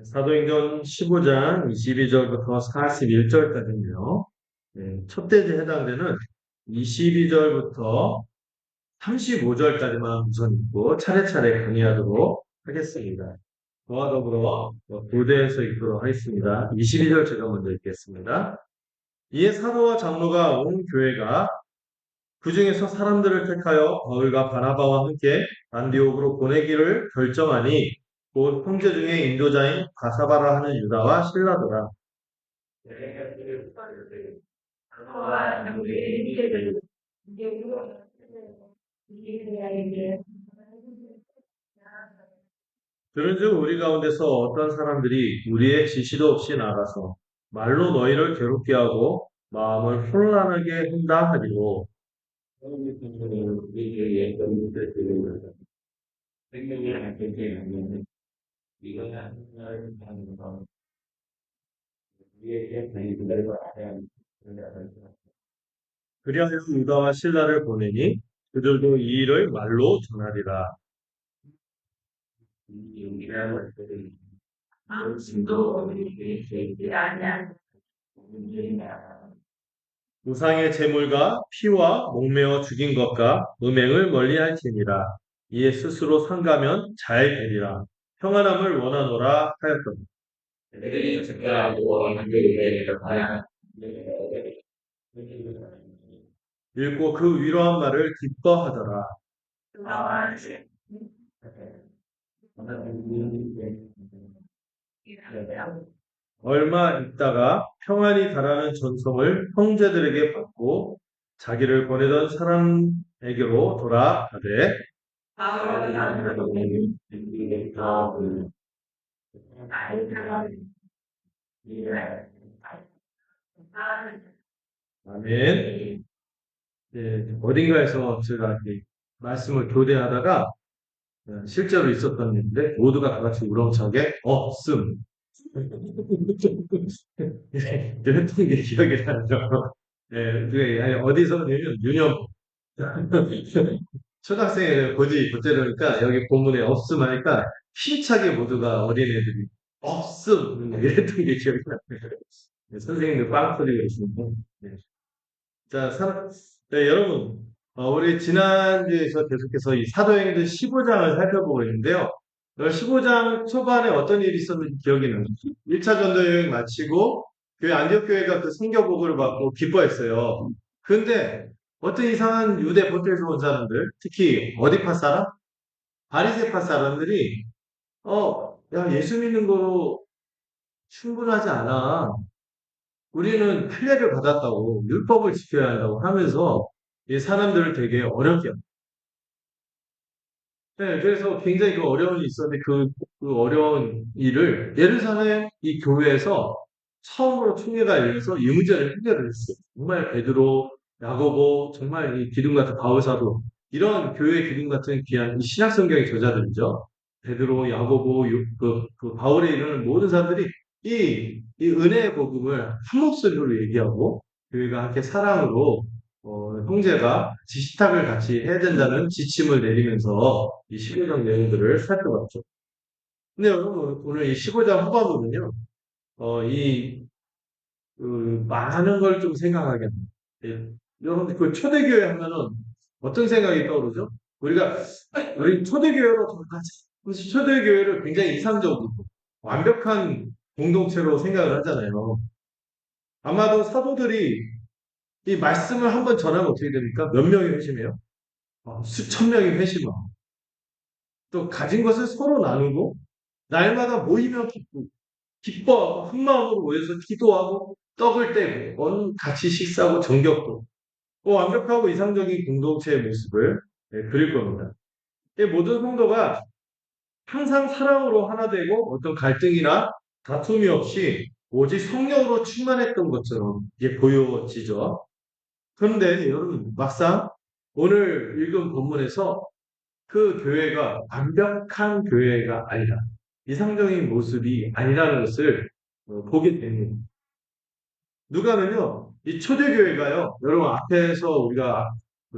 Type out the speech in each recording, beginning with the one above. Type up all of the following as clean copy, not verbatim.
사도행전 15장 22절부터 41절까지인데요. 첫 대지에 해당되는 22절부터 35절까지만 우선 읽고 차례차례 강의하도록 하겠습니다. 저와 더불어 교대에서 읽도록 하겠습니다. 22절 제가 먼저 읽겠습니다. 이에 사도와 장로가 온 교회가 그 중에서 사람들을 택하여 바울과 바나바와 함께 안디옥으로 보내기를 결정하니 곧 형제 중에 인도자인 바사바라 하는 유다와 실라더라. 그런즉 우리 가운데서 어떤 사람들이 우리의 지시도 없이 나가서 말로 너희를 괴롭게 하고 마음을 혼란하게 한다 하기로. 그리하여 유다와 실라를 보내니 그들도 이 일을 말로 전하리라. 우상의 제물과 피와 목매어 죽인 것과 음행을 멀리할지니라. 이에 스스로 상가면 잘 되리라. 평안함을 원하노라 하였더니 읽고 그 위로한 말을 기뻐하더라. 얼마 있다가 평안히 가라는 전송을 형제들에게 받고 자기를 보내던 사람에게로 돌아가되 아멘. 어딘가에서 제가 이렇게 말씀을 교대하다가 실제로 있었던 일인데 모두가 다 같이 우렁차게 없음 이랬던 게 기억이 나죠. 그게 어디서 내면 유념 초등학생이 고지 부째로니까 여기 본문에 없음 하니까 힘차게 모두가 어린애들이 없음 이랬던 게 기억이 나요. 선생님도 빵 터지고 있습니다. 네. 자, 여러분, 우리 지난주에서 계속해서 이 사도행전 15장을 살펴보고 있는데요. 15장 초반에 어떤 일이 있었는지 기억이 나요. 1차 전도 여행 마치고 교회 안디옥 교회가 그 선교복을 받고 기뻐했어요. 근데 어떤 이상한 유대 보태에서 온 사람들, 특히 어디파 사람? 바리새파 사람들이 야, 예수 믿는 거로 충분하지 않아. 우리는 할례를 받았다고 율법을 지켜야 한다고 하면서 이 사람들을 되게 어렵게 합니다. 그래서 굉장히 그 어려움이 있었는데 그 어려운 일을 예루살렘 이 교회에서 처음으로 총회가 열려서 이 문제를 해결을 했어요. 정말 베드로, 야고보, 정말 이 기둥 같은 바울사도 이런 교회 기둥 같은 귀한 신약 성경의 저자들이죠. 베드로, 야고보, 그 바울에 이르는 모든 사람들이 이 은혜의 복음을 한 목소리로 얘기하고 교회가 함께 사랑으로 형제가 지식탁을 같이 해야 된다는 지침을 내리면서 이 15장 내용들을 살펴봤죠. 근데 여러분, 오늘 이 15장 후반부는요, 이, 많은 걸 좀 생각하게 합니다. 여러분, 그 초대교회 하면은 어떤 생각이 떠오르죠? 우리 초대교회로 가자. 그래서 초대교회를 굉장히 이상적으로 완벽한 공동체로 생각을 하잖아요. 아마도 사도들이 이 말씀을 한번 전하면 어떻게 됩니까? 몇 명이 회심해요? 수천 명이 회심하고 또 가진 것을 서로 나누고 날마다 모이면 기뻐하고 한 마음으로 모여서 기도하고 떡을 떼고 같이 식사하고 정겹고 완벽하고 이상적인 공동체의 모습을 그릴 겁니다. 이 모든 성도가 항상 사랑으로 하나 되고 어떤 갈등이나 다툼이 없이 오직 성령으로 충만했던 것처럼 이게 보여지죠. 그런데 여러분 막상 오늘 읽은 본문에서 그 교회가 완벽한 교회가 아니라 이상적인 모습이 아니라는 것을 보게 됩니다. 누가는요, 이 초대교회가요, 여러분 앞에서 우리가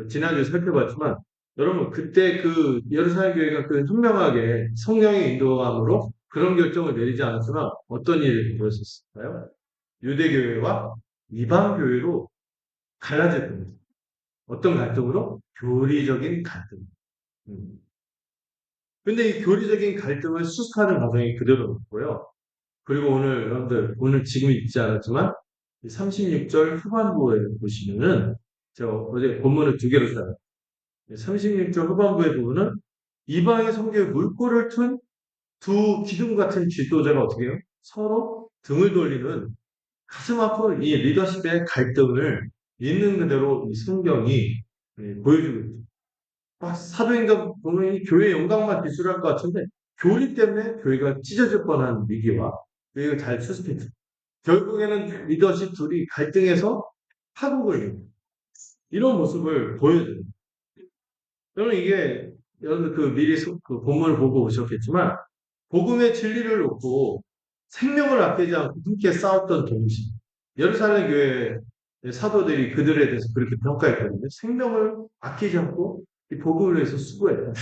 지난주에 살펴봤지만 여러분, 그때 그 예루살렘 교회가 그 현명하게 성령의 인도함으로 그런 결정을 내리지 않았으면 어떤 일이 벌어졌을까요? 유대교회와 이방교회로 갈라질 겁니다. 어떤 갈등으로? 교리적인 갈등. 음. 근데 이 교리적인 갈등을 수습하는 과정이 그대로 있고요. 그리고 오늘 여러분들, 오늘 지금 읽지 않았지만 36절 후반부에 보시면은 제가 어제 본문을 두 개로 써요. 36절 후반부의 부분은 이방의 성경에 물꼬를 튼 두 기둥 같은 지도자가 어떻게 해요? 서로 등을 돌리는 가슴 아픈 이 리더십의 갈등을 있는 그대로 이 성경이 보여주고 있죠. 막 사도행전 보면 이 교회 영광만 기술할 것 같은데 교리 때문에 교회가 찢어질 뻔한 위기와 교회가 잘 수습했죠. 결국에는 리더십 둘이 갈등해서 파국을 이런 모습을 보여줘요. 저는 이게 여러분 그 미리 그 본문을 보고 오셨겠지만 복음의 진리를 놓고 생명을 아끼지 않고 함께 싸웠던 동시 예루살렘 교회 사도들이 그들에 대해서 그렇게 평가했거든요. 생명을 아끼지 않고 이 복음을 위해서 수고했다.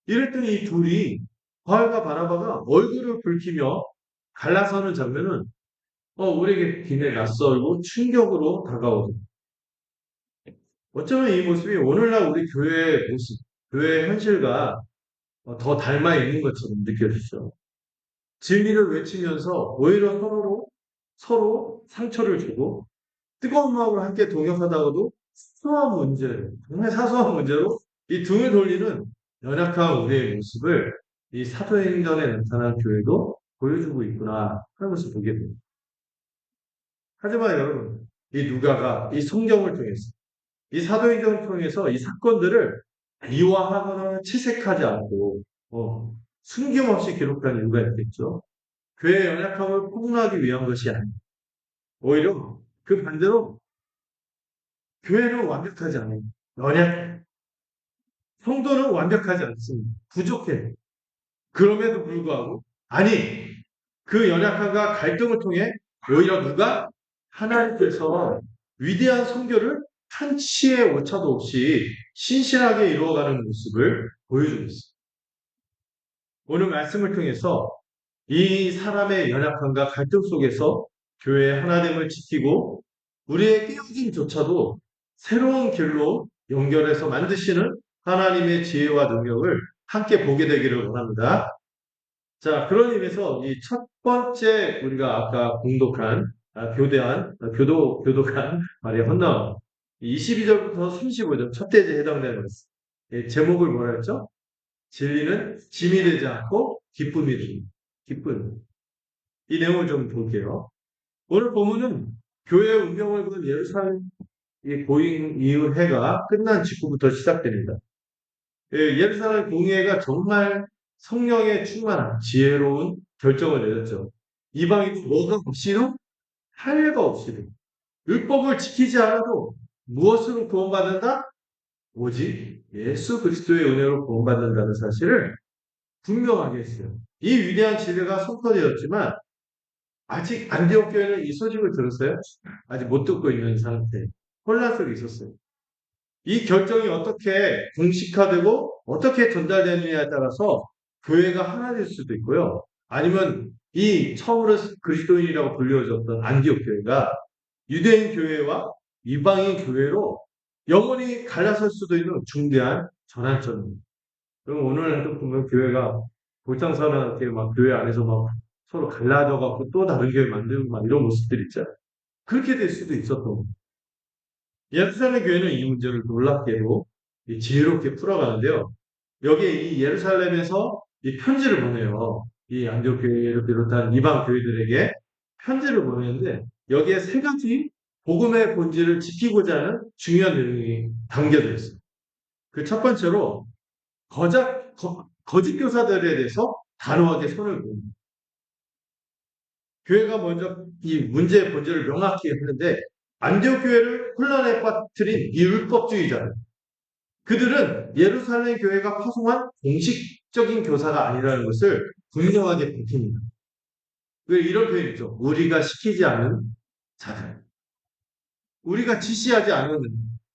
이랬더니 이 둘이 바울과 바나바가 얼굴을 붉히며 갈라서는 장면은 우리에게 굉장히 낯설고 충격으로 다가오고 어쩌면 이 모습이 오늘날 우리 교회의 모습, 교회의 현실과 더 닮아 있는 것처럼 느껴지죠. 진리를 외치면서 오히려 서로 상처를 주고 뜨거운 마음으로 함께 동역하다가도 사소한 문제, 정말 사소한 문제로 이 등을 돌리는 연약한 우리의 모습을 이 사도행전에 나타난 교회도 보여주고 있구나 하는 것을 보게 됩니다. 하지만 여러분, 이 누가가 이 성경을 통해서 이 사도행전을 통해서 이 사건들을 미화하거나 채색하지 않고 숨김없이 기록한 이유가 있겠죠. 교회의 연약함을 폭로하기 위한 것이 아닙니다. 오히려 그 반대로 교회는 완벽하지 않아요. 연약해. 성도는 완벽하지 않습니다. 부족해. 그럼에도 불구하고 아니 그 연약함과 갈등을 통해 오히려 누가 하나님께서 위대한 성교를 한치의 오차도 없이 신실하게 이루어가는 모습을 보여주고 있습니다. 오늘 말씀을 통해서 이 사람의 연약함과 갈등 속에서 교회의 하나됨을 지키고 우리의 깨어짐조차도 새로운 길로 연결해서 만드시는 하나님의 지혜와 능력을 함께 보게 되기를 원합니다. 자, 그런 의미에서 이 첫 번째 우리가 아까 공독한, 교독한 말의 헌나와 22절부터 35절 첫 대제에 해당되는 말씀. 제목을 뭐라 했죠? 진리는 짐이 되지 않고 기쁨이 됩니다. 기쁨. 이 내용을 좀 볼게요. 오늘 본문은 교회의 운명을 건 예루살렘 고인 이후 해가 끝난 직후부터 시작됩니다. 예루살렘 공회가 정말 성령에 충만한 지혜로운 결정을 내렸죠. 이방인이 뭐가 없이도 할례가 없이도 율법을 지키지 않아도 무엇으로 구원받는다? 오직 예수 그리스도의 은혜로 구원받는다는 사실을 분명하게 했어요. 이 위대한 진리가 선포되었지만 아직 안디옥 교회는 이 소식을 들었어요? 아직 못 듣고 있는 상태. 혼란 속에 있었어요. 이 결정이 어떻게 공식화되고 어떻게 전달되느냐에 따라서 교회가 하나 될 수도 있고요. 아니면 이 처음으로 그리스도인이라고 불려졌던 안디옥 교회가 유대인 교회와 이방인 교회로 영원히 갈라설 수도 있는 중대한 전환점입니다. 그럼 오늘 보면 교회가 볼장사나게 막 교회 안에서 막 서로 갈라져 갖고 또 다른 교회 만들고 막 이런 모습들 있잖아요. 그렇게 될 수도 있었던 겁니다. 예루살렘 교회는 이 문제를 놀랍게도 지혜롭게 풀어가는데요. 여기에 이 예루살렘에서 이 편지를 보내요. 이 안디옥 교회를 비롯한 이방 교회들에게 편지를 보내는데 여기에 세 가지 복음의 본질을 지키고자 하는 중요한 내용이 담겨져 있어요. 그 첫 번째로 거짓 교사들에 대해서 단호하게 손을 봅니다. 교회가 먼저 이 문제의 본질을 명확히 했는데 안디옥 교회를 혼란에 빠뜨린 이 율법주의자들 그들은 예루살렘 교회가 파송한 공식적인 교사가 아니라는 것을 분명하게 밝힙니다. 이런 표현이죠. 우리가 시키지 않은 자들. 우리가 지시하지 않은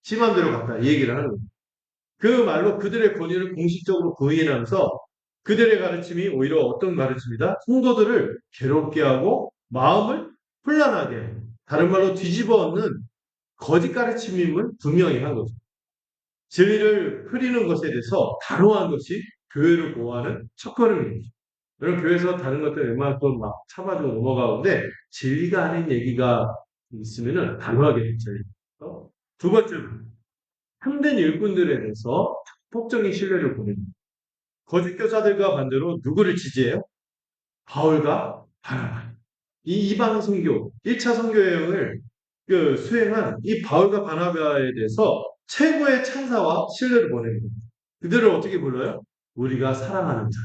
지 맘대로 갔다 이 얘기를 하는 겁니다. 그 말로 그들의 권위를 공식적으로 부인하면서 그들의 가르침이 오히려 어떤 가르침이다? 성도들을 괴롭게 하고 마음을 혼란하게 해요. 다른 말로 뒤집어 엎는 거짓 가르침임을 분명히 한 거죠. 진리를 흐리는 것에 대해서 단호한 것이 교회를 보호하는 첫걸음입니다. 여러분 교회에서 다른 것들 웬만큼 막 참아주고 넘어가는데 진리가 아닌 얘기가 있으면은 단호하게 했잖아요. 두 번째로 참된 일꾼들에 대해서 폭적인 신뢰를 보냅니다. 거짓 교사들과 반대로 누구를 지지해요? 바울과 바나바. 이 이방 선교, 1차 선교 여행을 수행한 이 바울과 바나바에 대해서 최고의 찬사와 신뢰를 보냅니다. 그들을 어떻게 불러요? 우리가 사랑하는 자.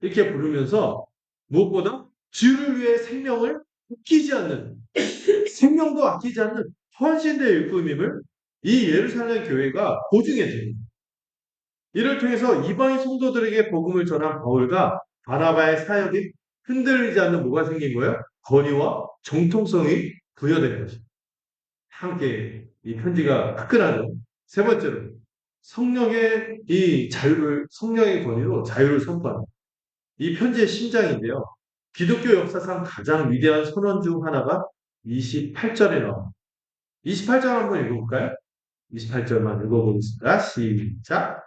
이렇게 부르면서 무엇보다 주를 위해 생명을 아끼지 않는, 생명도 아끼지 않는 헌신된 일꾼임을 이 예루살렘 교회가 보증해 줍니다. 이를 통해서 이방인 성도들에게 복음을 전한 바울과 바나바의 사역이 흔들리지 않는 뭐가 생긴 거예요? 권위와 정통성이 부여된 것입니다. 함께 이 편지가 화끈하죠. 세 번째로 성령의 이 자유를 성령의 권위로 자유를 선포합니다. 이 편지의 심장인데요. 기독교 역사상 가장 위대한 선언 중 하나가 28절에 나옵니다. 28절 한번 읽어볼까요? 28절만 읽어보겠습니다. 시작.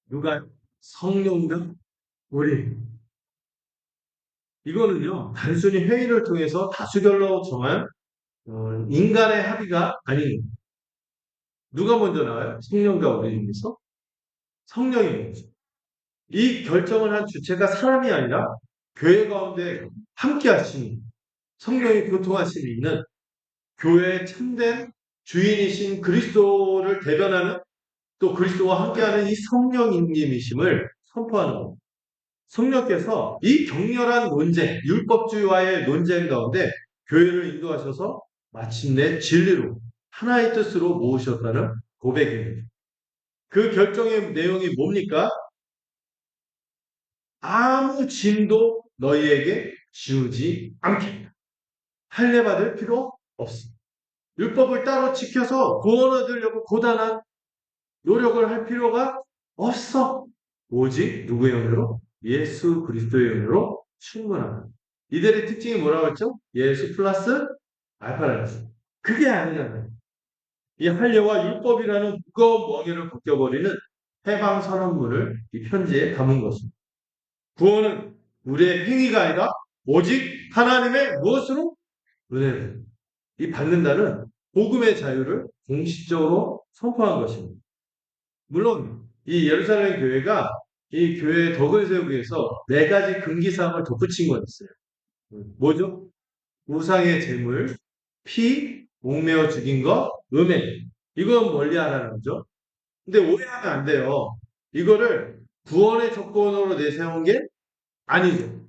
누가요? 성령과 우리. 이거는요, 단순히 회의를 통해서 다수결로 정한 인간의 합의가 아닌 누가 먼저 나와요? 성령과 우리 중에서 성령이 먼저. 이 결정을 한 주체가 사람이 아니라 교회 가운데 함께 하시는 성령이 교통하심이 있는 교회의 참된 주인이신 그리스도를 대변하는 또 그리스도와 함께하는 이 성령님이심을 선포하는 겁니다. 성령께서 이 격렬한 논쟁, 율법주의와의 논쟁 가운데 교회를 인도하셔서 마침내 진리로 하나의 뜻으로 모으셨다는 고백입니다. 그 결정의 내용이 뭡니까? 아무 짐도 너희에게 지우지 않겠다. 할례받을 필요 없습니다. 율법을 따로 지켜서 구원 얻으려고 고단한 노력을 할 필요가 없어. 오직 누구의 은혜로? 예수 그리스도의 은혜로 충분하다. 이들의 특징이 뭐라고 했죠? 예수 플러스 알파라스. 그게 아니잖아요. 이 할례와 율법이라는 무거운 멍에를 벗겨버리는 해방 선언문을 이 편지에 담은 것입니다. 구원은 우리의 행위가 아니라 오직 하나님의 무엇으로? 은혜로. 이 받는다는 복음의 자유를 공식적으로 선포한 것입니다. 물론 이 예루살렘 교회가 이 교회의 덕을 세우기 위해서 네 가지 금기사항을 덧붙인 건 있어요. 뭐죠? 우상의 제물, 피, 목매어 죽인 것, 음행. 이건 멀리하라는 거죠. 근데 오해하면 안 돼요. 이거를 구원의 조건으로 내세운 게 아니죠.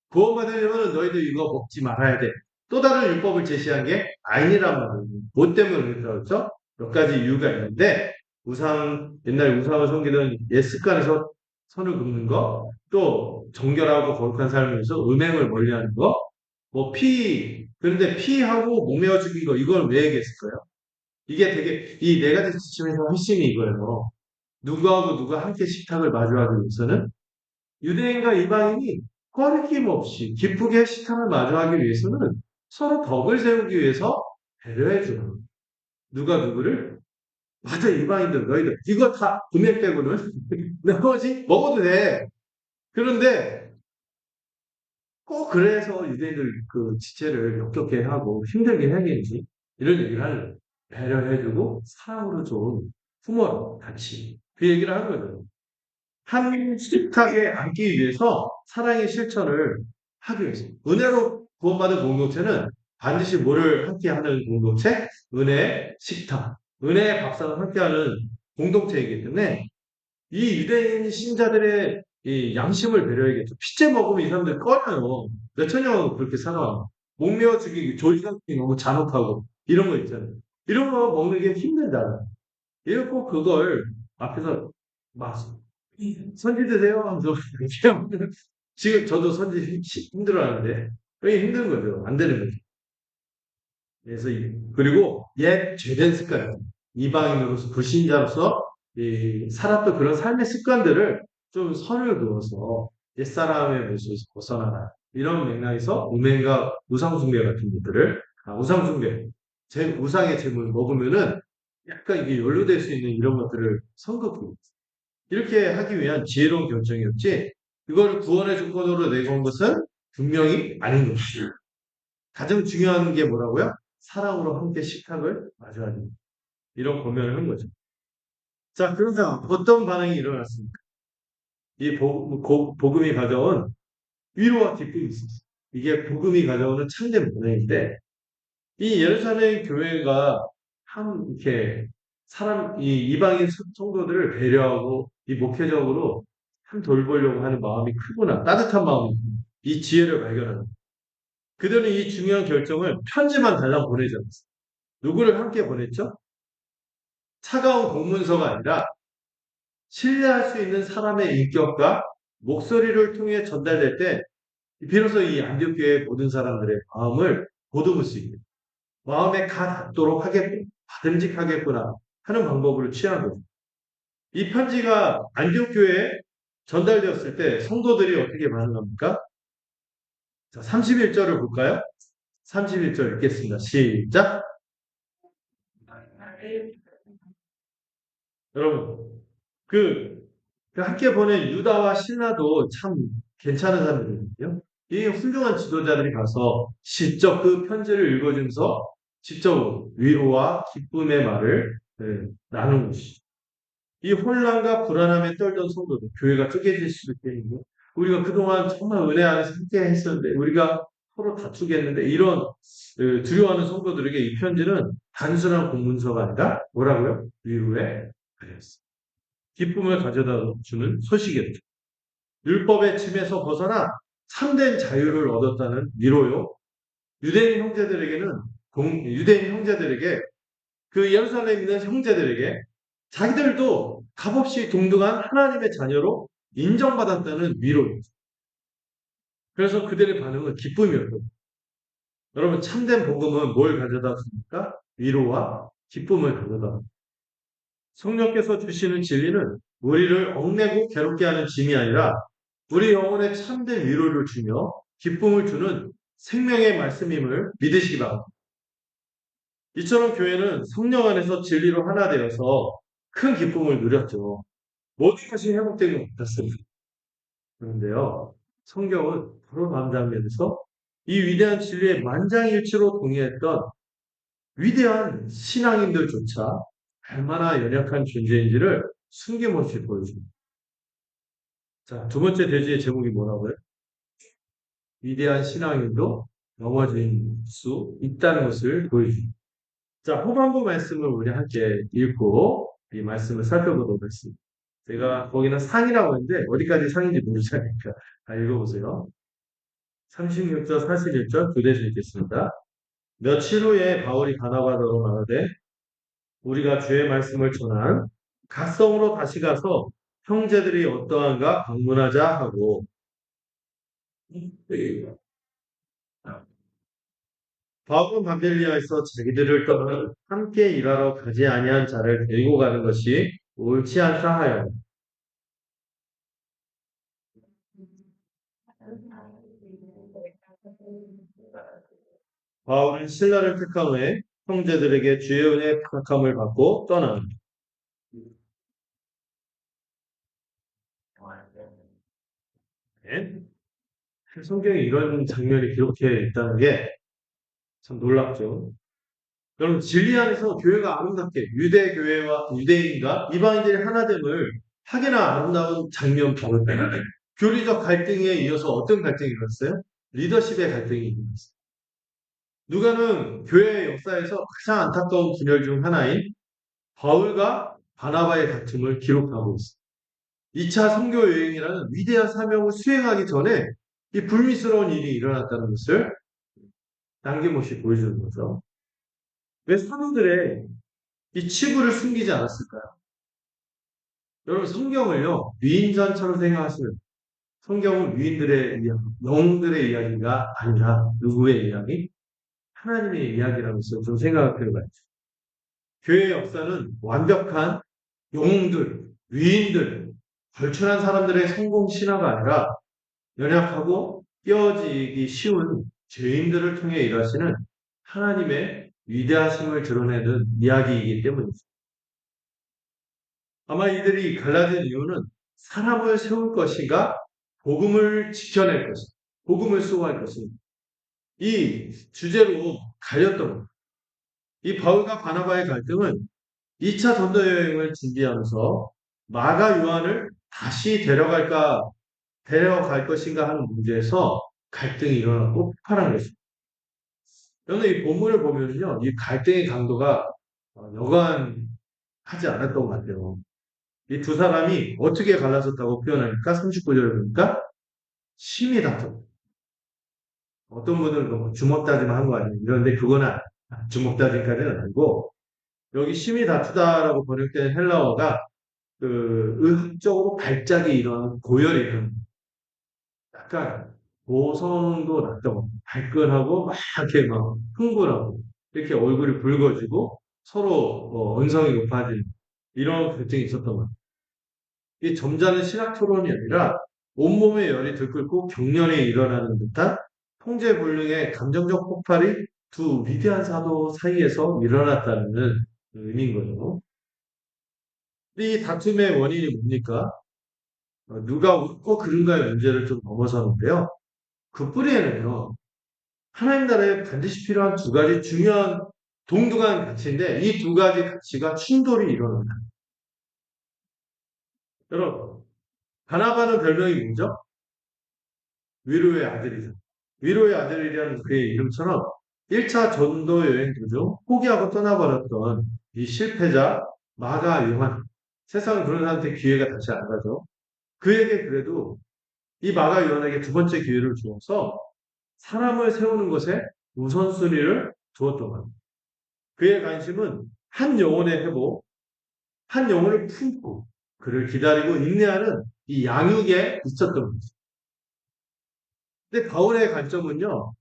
구원받으려면 너희들 이거 먹지 말아야 돼. 또 다른 율법을 제시한 게 아니란 말이에요. 뭐 때문에 그렇죠? 몇 가지 이유가 있는데 옛날 우상을 섬기던 옛 습관에서 선을 긋는 거, 또 정결하고 거룩한 삶에서 음행을 멀리하는 거, 그런데 피하고 목매어 죽인 거, 이걸 왜 얘기했을까요? 이게 되게, 이 네 가지 지침에서 핵심이 이거예요. 누구하고 누가 함께 식탁을 마주하기 위해서는 유대인과 이방인이 꺼리낌 없이 기쁘게 식탁을 마주하기 위해서는 서로 덕을 세우기 위해서 배려해주는 누가 누구를 맞아 이방인들 너희들 이거 다 금액 빼고는 나머지 먹어도 돼. 그런데 꼭 그래서 유대인들 그 지체를 역겹게 하고 힘들게 해야겠지 이런 얘기를 하려고 배려해주고 사랑으로 좀 품어라 같이 그 얘기를 하는 거예요. 한 식탁에 앉기 위해서 사랑의 실천을 하기 위해서. 은혜로 구원받은 공동체는 반드시 뭐를 함께하는 공동체? 은혜의 식탁, 은혜의 밥상을 함께하는 공동체이기 때문에 이 유대인 신자들의 이 양심을 배려해야겠죠. 피째 먹으면 이 사람들 꺼려요. 몇천 년 그렇게 살아. 목매어 죽이기, 조리가기 너무 잔혹하고 이런 거 있잖아요. 이런 거 먹는 게 힘들다. 이렇고 그걸 앞에서 막 선지 드세요 하면서 이렇게 하면 지금 저도 선지 힘들어하는데 그게 힘든 거죠. 안 되는 거죠. 그래서 그리고 옛 죄된 습관, 이방인으로서 불신자로서 살았던 그런 삶의 습관들을 좀 선을 그어서 옛사람의 모습에서 벗어나라. 이런 맥락에서 우매과 우상숭배 같은 것들을 우상숭배, 우상의 제물 먹으면은 약간 이게 연루될 수 있는 이런 것들을 선긋고 이렇게 하기 위한 지혜로운 결정이었지. 이걸 구원의 조건으로 내건 것은 분명히 아닌 것이죠. 가장 중요한 게 뭐라고요? 사랑으로 함께 식탁을 마주하는 이런 고면을 한 거죠. 자, 그러면 어떤 반응이 일어났습니까? 이 복음이 가져온 위로와 기쁨이 있었어요. 이게 복음이 가져오는 참된 반응인데 이 예루살렘 교회가 참 이렇게 이 이방인 성도들을 배려하고 이 목회적으로 참 돌보려고 하는 마음이 크구나. 따뜻한 마음이 이 지혜를 발견하는. 그들은 이 중요한 결정을 편지만 달랑 보내지 않았어요. 누구를 함께 보냈죠? 차가운 공문서가 아니라 신뢰할 수 있는 사람의 인격과 목소리를 통해 전달될 때 비로소 이 안디옥교의 모든 사람들의 마음을 보듬을 수 있는 마음에 가 닿도록 하겠구나, 받음직하겠구나 하는 방법을 취한 거죠. 이 편지가 안디옥교회에 전달되었을 때 성도들이 어떻게 반응합니까? 자, 31절을 볼까요? 31절 읽겠습니다. 시작. 여러분, 그, 함께 보낸 유다와 신라도 참 괜찮은 사람들이거든요. 이 훌륭한 지도자들이 가서 직접 그 편지를 읽어주면서 직접 위로와 기쁨의 말을 나눈 것이죠. 이 혼란과 불안함에 떨던 성도들, 교회가 쪼개질 수도 있겠는데, 우리가 그동안 정말 은혜 안에서 함께 했었는데, 우리가 서로 다투겠는데, 이런 두려워하는 성도들에게 이 편지는 단순한 공문서가 아니라 뭐라고요? 위로의 글이었어요. 기쁨을 가져다 주는 소식이었죠. 율법의 짐에서 벗어나 참된 자유를 얻었다는 위로요. 유대인 형제들에게는 유대인 형제들에게 그 예루살렘에 있는 형제들에게 자기들도 값없이 동등한 하나님의 자녀로 인정받았다는 위로입니다. 그래서 그들의 반응은 기쁨이었고 여러분 참된 복음은 뭘 가져다 줍니까? 위로와 기쁨을 가져다 줍니다. 성령께서 주시는 진리는 우리를 얽매고 괴롭게 하는 짐이 아니라 우리 영혼에 참된 위로를 주며 기쁨을 주는 생명의 말씀임을 믿으시기 바랍니다. 이처럼 교회는 성령 안에서 진리로 하나 되어서 큰 기쁨을 누렸죠. 모든 것이 회복되는 것 같았습니다. 그런데요, 성경은 바로 다음 장면에서 이 위대한 진리에 만장일치로 동의했던 위대한 신앙인들조차 얼마나 연약한 존재인지를 숨김없이 보여줍니다. 자, 두 번째 대지의 제목이 뭐라고요? 위대한 신앙인도 넘어질 수 있다는 것을 보여줍니다. 자, 후반부 말씀을 우리 함께 읽고 이 말씀을 살펴보도록 하겠습니다. 제가 거기는 상이라고 하는데 어디까지 상인지 모르지 않으니까 다 읽어보세요. 36절, 41절 교대서 읽겠습니다. 며칠 후에 바울이 바나바로 말하되 우리가 주의 말씀을 전한 각성으로 다시 가서 형제들이 어떠한가 방문하자 하고 바울은 밤델리아에서 자기들을 떠나 함께 일하러 가지 아니한 자를 데리고 가는 것이 옳지 않다 하여 바울은 신라를 택한 후에 형제들에게 주의 은혜의 택함을 받고 떠나는 네. 성경에 이런 장면이 기록되어 있다는 게 참 놀랍죠. 여러분 진리 안에서 교회가 아름답게 유대 교회와 유대인과 이방인들이 하나됨을 하게나 아름다운 장면 바로 교리적 갈등에 이어서 어떤 갈등이 일어났어요? 리더십의 갈등이 일어났어요. 누가는 교회의 역사에서 가장 안타까운 분열 중 하나인 바울과 바나바의 다툼을 기록하고 있습니다. 2차 선교 여행이라는 위대한 사명을 수행하기 전에 이 불미스러운 일이 일어났다는 것을 남김없이 보여주는 거죠. 왜 사도들의 이 치부를 숨기지 않았을까요? 여러분 성경을요 위인전처럼 생각하시면 성경은 유인들의 이야기, 영웅들의 이야기가 아니라 누구의 이야기? 하나님의 이야기라면서 좀 생각을 해봐요. 교회의 역사는 완벽한 영웅들, 위인들, 걸출한 사람들의 성공 신화가 아니라 연약하고 깨어지기 쉬운 죄인들을 통해 일하시는 하나님의 위대하심을 드러내는 이야기이기 때문입니다. 아마 이들이 갈라진 이유는 사람을 세울 것인가, 복음을 지켜낼 것인가, 복음을 수호할 것인가, 이 주제로 갈렸던 겁니다. 이 바울과 바나바의 갈등은 2차 전도 여행을 준비하면서 마가 요한을 다시 데려갈 것인가 하는 문제에서 갈등이 일어나고 폭발한 것입니다. 저는 이 본문을 보면요, 이 갈등의 강도가 여간하지 않았던 것 같아요. 이 두 사람이 어떻게 갈라졌다고 표현하니까 39절을 보니까 심히 다퉜다. 어떤 분들은 뭐 주먹다짐 한 거 아니에요. 이런데 그건 주먹다짐까지는 아니고 여기 심히 다투다라고 번역된 헬라어가 그 의학적으로 발작이 일어나는 고열이 일어나는 약간 고성도 났던 발끈하고 막 이렇게 막 흥분하고 이렇게 얼굴이 붉어지고 서로 언성이 높아지는 이런 갈등이 있었던 거예요. 이 점잖은 신학 토론이 아니라 온몸의 열이 들끓고 격렬히 일어나는 듯한 통제불능의 감정적 폭발이 두 위대한 사도 사이에서 일어났다는 의미인 거죠. 이 다툼의 원인이 뭡니까? 누가 옳고 그른가의 문제를 좀 넘어서는데요. 그 뿌리에는요, 하나님 나라에 반드시 필요한 두 가지 중요한 동등한 가치인데 이 두 가지 가치가 충돌이 일어납니다. 여러분, 바나바는 별명이 뭐죠? 위로의 아들이죠. 위로의 아들이라는 그의 이름처럼 1차 전도 여행 도중 포기하고 떠나버렸던 이 실패자 마가 요한. 세상은 그런 사람한테 기회가 다시 안 가죠. 그에게 그래도 이 마가 요한에게 두 번째 기회를 주어서 사람을 세우는 것에 우선순위를 두었던 겁니다. 그의 관심은 한 영혼의 회복, 한 영혼을 품고 그를 기다리고 인내하는 이 양육에 있었던 거죠. 근데 바울의 관점은요,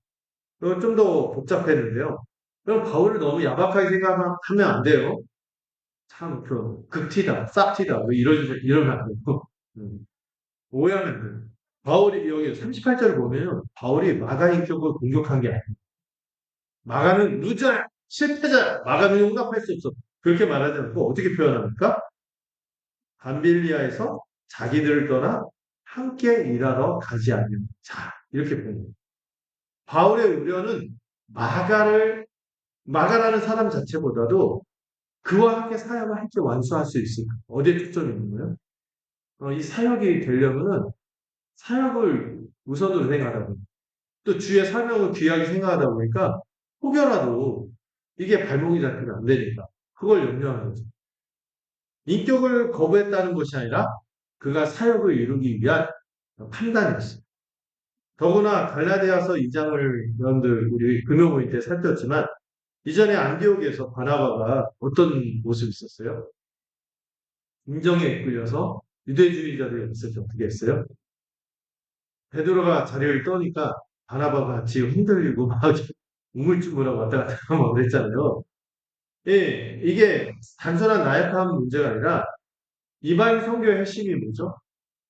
좀 더 복잡했는데요. 그럼 바울을 너무 야박하게 생각하면 안 돼요. 참, 극티다, 싹티다, 뭐 이러면 안 돼요. 음, 오해하면 안 돼요. 바울이, 여기 38절을 보면, 바울이 마가 인격을 공격한 게 아니에요. 마가는 루저야, 실패자, 마가는 용납할 수 없어. 그렇게 말하지 않고 어떻게 표현합니까? 밤빌리아에서 자기들을 떠나 함께 일하러 가지 않는 자. 이렇게 표현해요. 바울의 우려는 마가라는 사람 자체보다도 그와 함께 사역을 함께 완수할 수 있을까? 어디에 초점이 있는 거예요? 이 사역이 되려면은 사역을 우선으로 생각하다 보니까 또 주의 사명을 귀하게 생각하다 보니까 혹여라도 이게 발목이 잡히면 안 되니까 그걸 염려하는 거죠. 인격을 거부했다는 것이 아니라 그가 사역을 이루기 위한 판단이었어요. 더구나 갈라디아서 2장을 여러분들 우리 금요 모임 때 살폈지만 이전에 안디옥에서 바나바가 어떤 모습이 있었어요? 인정에 이끌려서 유대주의자들이 있을 때 어떻게 했어요? 베드로가 자리를 떠니까 바나바가 같이 흔들리고 막 우물쭈물하고 왔다 갔다 하고 그랬잖아요. 예, 이게 단순한 나약한 문제가 아니라 이방 선교의 핵심이 뭐죠?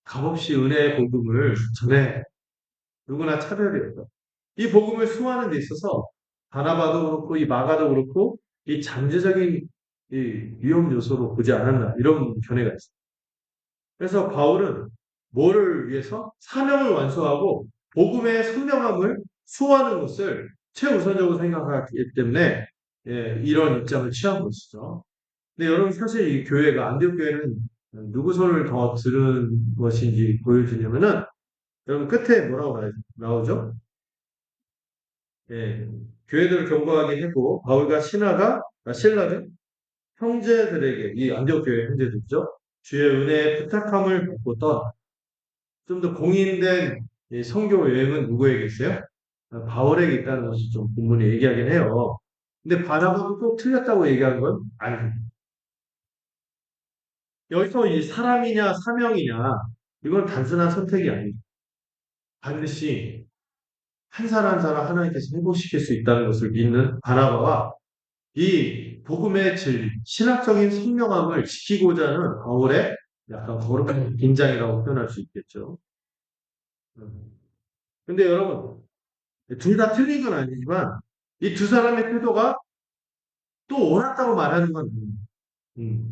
값없이 은혜의 복음을 전해 누구나 차별이었다. 이 복음을 수호하는 데 있어서 바나바도 그렇고 이 마가도 그렇고 이 잠재적인 이 위험 요소로 보지 않았나 이런 견해가 있습니다. 그래서 바울은 뭐를 위해서 사명을 완수하고 복음의 선명함을 수호하는 것을 최우선적으로 생각하기 때문에 이런 입장을 취한 것이죠. 근데 여러분 사실 이 교회가 안디옥 교회는 누구 손을 더 들은 것인지 보여주려면은 여러분 끝에 뭐라고 나오죠? 예, 교회들을 경고하게 했고 바울과 신라가 형제들에게 이 안디옥 교회 형제들이죠. 주의 은혜의 부탁함을 받고 좀 더 공인된 이 선교 여행은 누구에게 있어요? 바울에게 있다는 것이 좀 본문이 얘기하긴 해요. 근데 바나바가 꼭 틀렸다고 얘기한 건 아닙니다. 여기서 이 사람이냐 사명이냐 이건 단순한 선택이 아닙니다. 반드시 한 사람 한 사람 하나님께서 회복시킬 수 있다는 것을 믿는 바나바와 이 복음의 진리, 신학적인 선명함을 지키고자 하는 바울의 약간 거룩한 긴장이라고 표현할 수 있겠죠. 근데 여러분, 둘 다 틀린 건 아니지만 이 두 사람의 태도가 또 옳았다고 말하는 건 아니에요.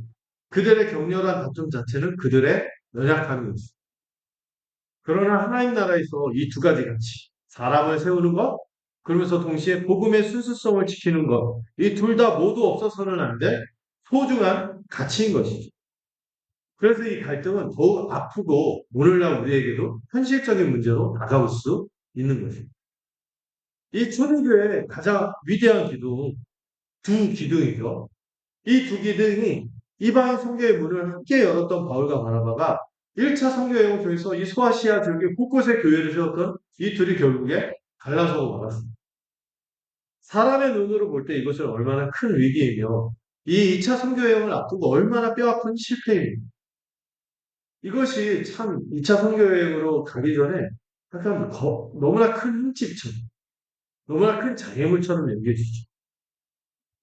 그들의 격렬한 다툼 자체는 그들의 연약함이었어요. 그러나 하나님 나라에서 이 두 가지 가치, 사람을 세우는 것, 그러면서 동시에 복음의 순수성을 지키는 것, 이 둘 다 모두 없어서는 안 될 소중한 가치인 것이죠. 그래서 이 갈등은 더욱 아프고 오늘날 우리에게도 현실적인 문제로 다가올 수 있는 것입니다. 이 초대교회의 가장 위대한 기둥, 두 기둥이죠. 이 두 기둥이 이방인 선교의 문을 함께 열었던 바울과 바나바가 1차 선교 여행을 통해서 이 소아시아 지역의 곳곳에 교회를 세웠던 이 둘이 결국에 갈라서고 말았습니다. 사람의 눈으로 볼 때 이것은 얼마나 큰 위기이며 이 2차 선교 여행을 앞두고 얼마나 뼈아픈 실패입니다. 이것이 참 2차 선교 여행으로 가기 전에 약간 너무나 큰 흠집처럼 너무나 큰 장애물처럼 여겨지죠.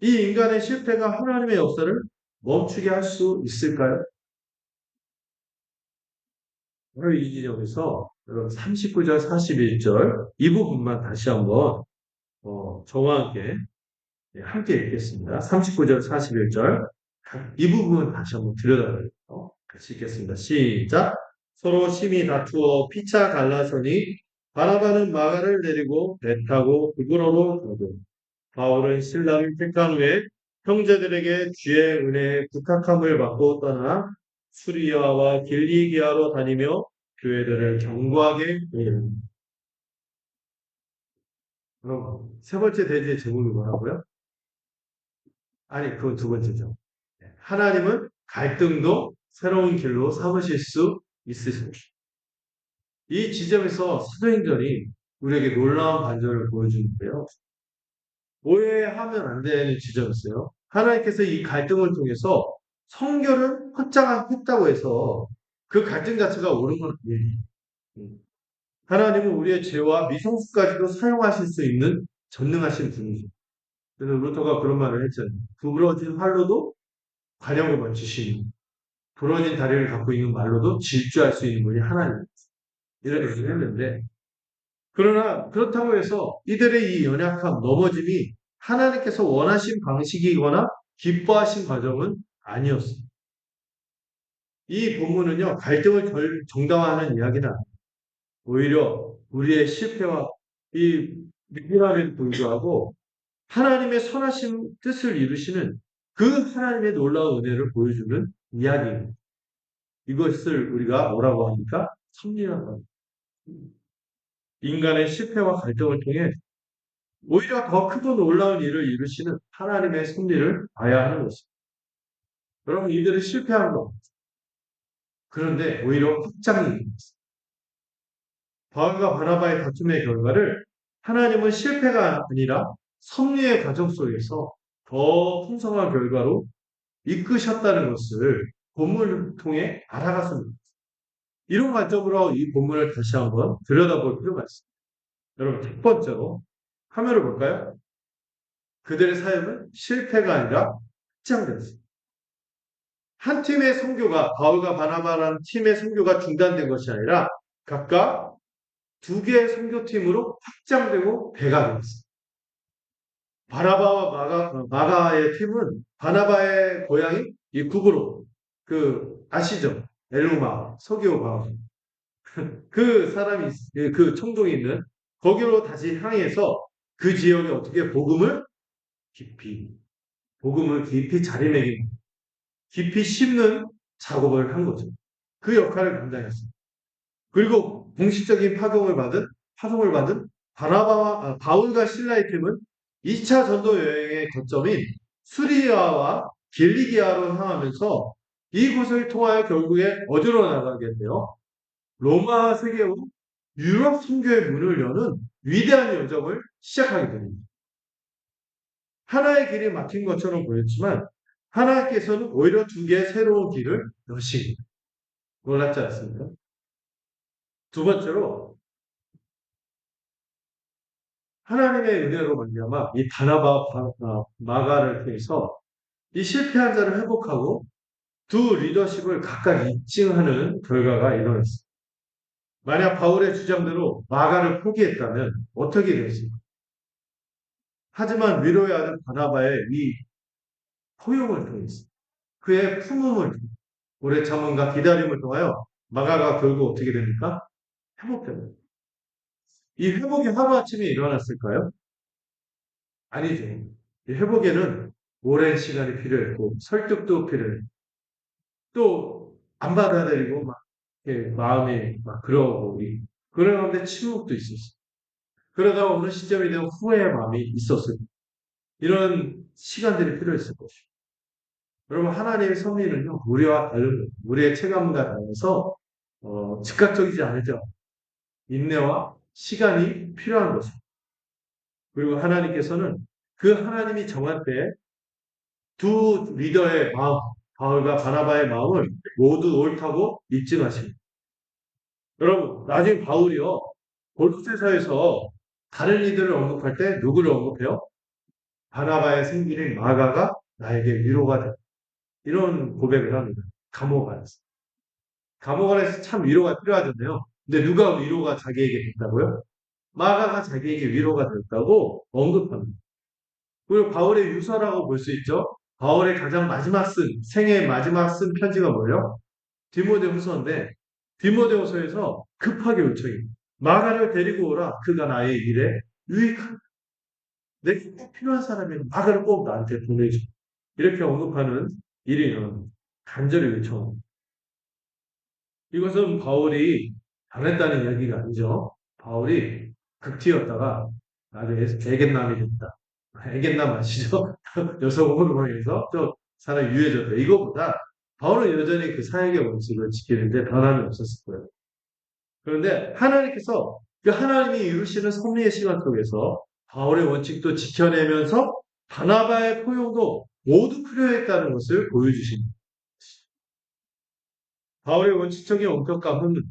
이 인간의 실패가 하나님의 역사를 멈추게 할 수 있을까요? 오늘 이 지점에서 여러분 39절, 41절 이 부분만 다시 한번 저와 함께 읽겠습니다. 39절, 41절 이 부분 다시 한번 들여다봐요. 같이 읽겠습니다. 시작. 서로 심히 다투어 피차 갈라서니 바나바는 마가를 내리고 배 타고 그구로로 가고 바울은 신라를 택한 후에 형제들에게 주의 은혜에 부탁함을 받고 떠나 수리아와 길리기아로 다니며 교회들을 견고하게 이릅니다. 그럼 세 번째 대지의 제목이 뭐라고요? 아니, 그건 두 번째죠. 하나님은 갈등도 새로운 길로 삼으실 수 있으십니다. 이 지점에서 사도행전이 우리에게 놀라운 반전을 보여주는데요. 오해하면 안 되는 지점이었어요. 하나님께서 이 갈등을 통해서 성결을 확장했다고 해서 그 갈등 자체가 옳은 건 아니에요. 하나님은 우리의 죄와 미성숙까지도 사용하실 수 있는 전능하신 분이죠. 그래서 루터가 그런 말을 했잖아요. 부러진 활로도 관용을 주시는, 부러진 다리를 갖고 있는 말로도 질주할 수 있는 분이 하나님. 이런 얘기를 했는데, 그러나 그렇다고 해서 이들의 이 연약함, 넘어짐이 하나님께서 원하신 방식이거나 기뻐하신 과정은 아니었습니다. 이 본문은요, 갈등을 정당화하는 이야기는 아니에요. 오히려 우리의 실패와 이 미련함에도 불구하고 하나님의 선하신 뜻을 이루시는 그 하나님의 놀라운 은혜를 보여주는 이야기입니다. 이것을 우리가 뭐라고 합니까? 섭리라고 합니다. 인간의 실패와 갈등을 통해 오히려 더 크고 놀라운 일을 이루시는 하나님의 섭리를 봐야 하는 것입니다. 여러분, 이들은 실패한 것. 그런데 오히려 확장이 바울과 바나바의 다툼의 결과를 하나님은 실패가 아니라 섭리의 과정 속에서 더 풍성한 결과로 이끄셨다는 것을 본문을 통해 알아갔습니다. 이런 관점으로 이 본문을 다시 한번 들여다볼 필요가 있습니다. 여러분, 첫 번째로 화면을 볼까요? 그들의 사역은 실패가 아니라 확장되었습니다. 한 팀의 선교가 바울과 바나바라는 팀의 선교가 중단된 것이 아니라 각각 두 개의 선교팀으로 확장되고 배가 되었습니다. 바나바와 마가의 팀은 바나바의 고향이 이 구브로 아시죠? 엘루마 서기오 바울 그 사람이 그 청동이 있는 거기로 다시 향해서 그 지역에 어떻게 깊이 복음을 깊이 자리매김 깊이 심는 작업을 한 거죠. 그 역할을 감당했습니다. 그리고 공식적인 파송을 받은 바울과 신라의 팀은 2차 전도 여행의 거점인 수리아와 길리기아로 향하면서 이곳을 통하여 결국에 어디로 나가겠네요. 로마 세계로 유럽 선교의 문을 여는 위대한 여정을 시작하게 됩니다. 하나의 길이 막힌 것처럼 보였지만 하나님께서는 오히려 두 개의 새로운 길을 여시고 놀랍지 않습니까? 두 번째로 하나님의 은혜로 말미암아 이 바나바 마가를 통해서 이 실패한 자를 회복하고 두 리더십을 각각 입증하는 결과가 일어났습니다. 만약 바울의 주장대로 마가를 포기했다면 어떻게 되었습니까? 하지만 위로해야 하는 바나바의 이 포용을 통해서 그의 품음을 오래 참음과 기다림을 통하여 마가가 결국 어떻게 됩니까? 회복됩니다. 이 회복이 하루아침에 일어났을까요? 아니죠. 이 회복에는 오랜 시간이 필요했고 설득도 필요했고 또 안 받아들이고 막 마음이 막 그러고 그러는데 침묵도 있었어요. 그러다가 어느 시점이 되면 후회의 마음이 있었어요. 이런 시간들이 필요했을 것이죠. 여러분 하나님의 섭리는요 우리와 다른 거예요. 우리의 체감과 달라서 즉각적이지 않을때 인내와 시간이 필요한 것입니다. 그리고 하나님께서는 그 하나님이 정할 때 두 리더의 마음, 바울과 바나바의 마음을 모두 옳다고 입증하십니다. 여러분, 나중에 바울이요, 골로새서에서 다른 이들을 언급할 때 누구를 언급해요? 바나바의 생기는 마가가 나에게 위로가 돼. 이런 고백을 합니다. 감옥 안에서. 감옥 안에서 참 위로가 필요하잖아요. 근데 누가 위로가 자기에게 됐다고요? 마가가 자기에게 위로가 됐다고 언급합니다. 그리고 바울의 유서라고 볼 수 있죠. 바울의 가장 마지막 생애 마지막 쓴 편지가 뭐예요? 디모데후서인데 디모데후서에서 급하게 요청해요. 마가를 데리고 오라. 그가 나의 일에 유익한. 내게 꼭 필요한 사람이면 마가를 꼭 나한테 보내줘. 이렇게 언급하는 일이 일어납니다. 간절히 요청합니다. 이것은 바울이 당했다는 이야기가 아니죠. 바울이 극티였다가 나중에 애견남이 됐다. 애견남 아시죠? 여성 호르몬에서 또 사람이 유해졌다. 이거보다 바울은 여전히 그 사역의 원칙을 지키는데 변함이 없었을 거예요. 그런데 하나님께서 그 하나님이 이루시는 섭리의 시간 속에서 바울의 원칙도 지켜내면서 바나바의 포용도 모두 필요했다는 것을 보여주십니다. 바울의 원칙적인 엄격감은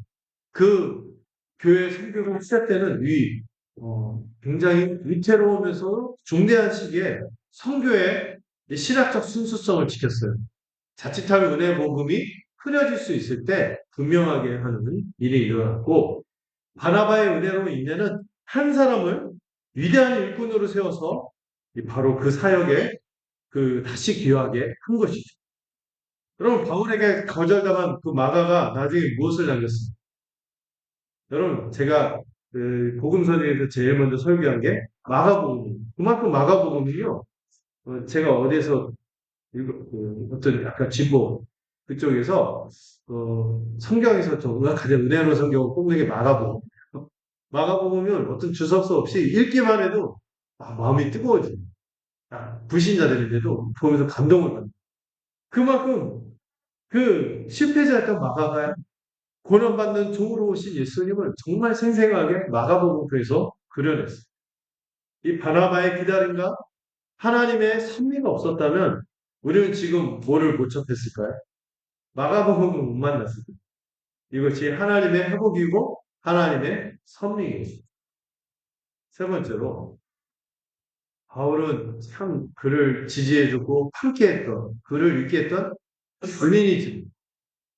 그 교회 성교를 시작되는 굉장히 위태로우면서 중대한 시기에 성교의 신학적 순수성을 지켰어요. 자칫하면 은혜 복음이 흐려질 수 있을 때 분명하게 하는 일이 일어났고 바나바의 은혜로 인해는 한 사람을 위대한 일꾼으로 세워서 바로 그 사역에 다시 기여하게 한 것이죠. 여러분 바울에게 거절당한 그 마가가 나중에 무엇을 남겼습니까? 여러분 제가 그 복음서적에서 제일 먼저 설교한 게 마가복음이에요. 그만큼 마가복음이요. 제가 어디에서 어떤 약간 진보 그쪽에서 성경에서 정말 가장 은혜로운 성경을 꼽는 게 마가복음. 마가복음은 어떤 주석서 없이 읽기만 해도 마음이 뜨거워져요. 불신자들인데도 보면서 감동을 받는. 그만큼 그 실패자였던 마가가 고난받는 종으로 오신 예수님을 정말 생생하게 마가복음에서 그려냈어요. 이 바나바의 기다림과 하나님의 섭리가 없었다면 우리는 지금 뭐를 못 접했을까요? 마가복음을 못 만났을 거예요. 이것이 하나님의 회복이고 하나님의 섭리이죠. 세 번째로 바울은 참 그를 지지해주고 함께했던 그를 읽게 했던 본인이지.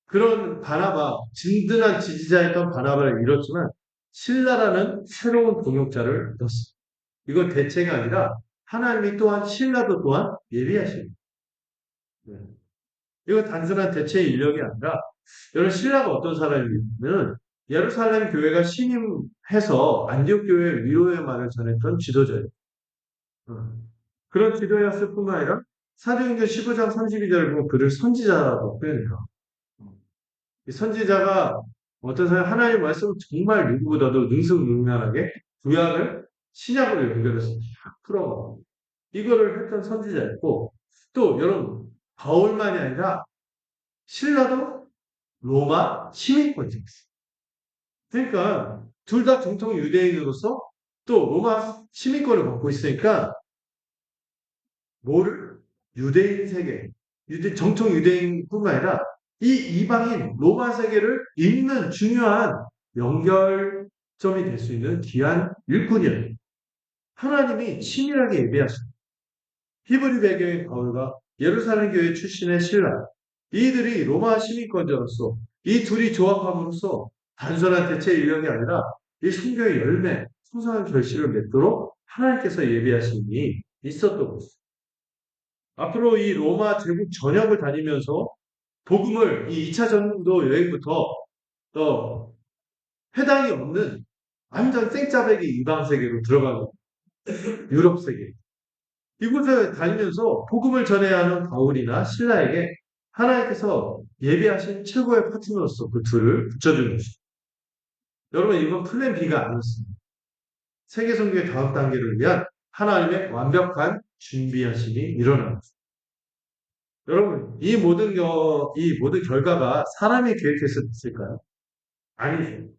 그런 든든한 지지자였던 바나바를 잃었지만 신라라는 새로운 동역자를 얻었습니다. 이건 대체가 아니라 하나님이 또한 신라도 또한 예비하십니다. 네. 이건 단순한 대체 인력이 아니라 여러분 신라가 어떤 사람이냐면 예루살렘 교회가 신임해서 안디옥 교회의 위로의 말을 전했던 지도자예요. 그런 지도였을 뿐만 아니라 사도행전 15장 32절을 보면 그를 선지자라고 표현해요. 이 선지자가 어떤 사람 하나님의 말씀을 정말 누구보다도 능숙능란하게 구약을 신약으로 연결해서 풀어가 이거를 했던 선지자였고 또 여러분 바울만이 아니라 신라도 로마 시민권자였어요. 그러니까 둘 다 정통 유대인으로서 또 로마 시민권을 갖고 있으니까 뭐를 유대인 세계, 정통 유대인뿐만 아니라 이 이방인 로마 세계를 잇는 중요한 연결점이 될 수 있는 귀한 일꾼이에요. 하나님이 치밀하게 예배하십니다. 히브리 배경의 바울과 예루살렘 교회 출신의 신라, 이들이 로마 시민권자로서 이 둘이 조합함으로써 단순한 대체 유형이 아니라 이 성경의 열매, 풍성한 결실을 맺도록 하나님께서 예비하심이 있었던 것입니다. 앞으로 이 로마 제국 전역을 다니면서 복음을 이 2차 전도 여행부터 또 해당이 없는 완전 생짜배기 이방 세계로 들어가는 유럽 세계. 이곳에 다니면서 복음을 전해야 하는 바울이나 신라에게 하나님께서 예비하신 최고의 파트너로서 그 둘을 붙여주는 것입니다. 여러분, 이건 플랜 B가 아니었습니다. 세계 선교의 다음 단계를 위한 하나님의 완벽한 준비하심이 일어납니다. 여러분, 이 모든 결과가 사람이 계획했을까요? 아니죠.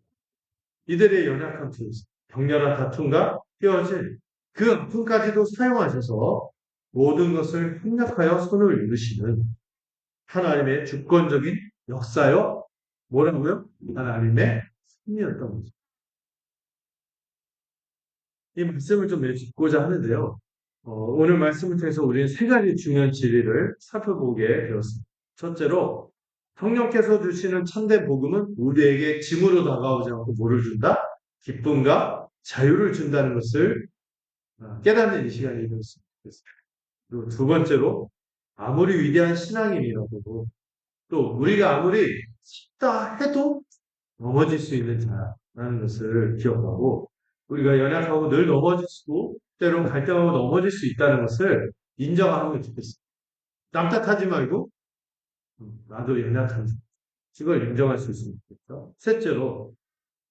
이들의 연약한 투, 격렬한 다툼과 헤어질 그 아픔까지도 사용하셔서 모든 것을 협력하여 손을 이루시는 하나님의 주권적인 역사요. 뭐라고요? 하나님의 승리였던 거죠. 이 말씀을 좀 맺고자 하는데요. 오늘 말씀을 통해서 우리는 세 가지 중요한 진리를 살펴보게 되었습니다. 첫째로 성령께서 주시는 참된 복음은 우리에게 짐으로 다가오지 않고 뭐를 준다? 기쁨과 자유를 준다는 것을 깨닫는 이 시간이 되었습니다. 그리고 두 번째로 아무리 위대한 신앙인이라도 또 우리가 아무리 쉽다 해도 넘어질 수 있는 자라는 것을 기억하고 우리가 연약하고 늘 넘어질 수도 때론 갈등하고 넘어질 수 있다는 것을 인정하면 좋겠습니다. 남 탓하지 말고 나도 연약한 자. 이걸 인정할 수 있으면 좋겠죠. 셋째로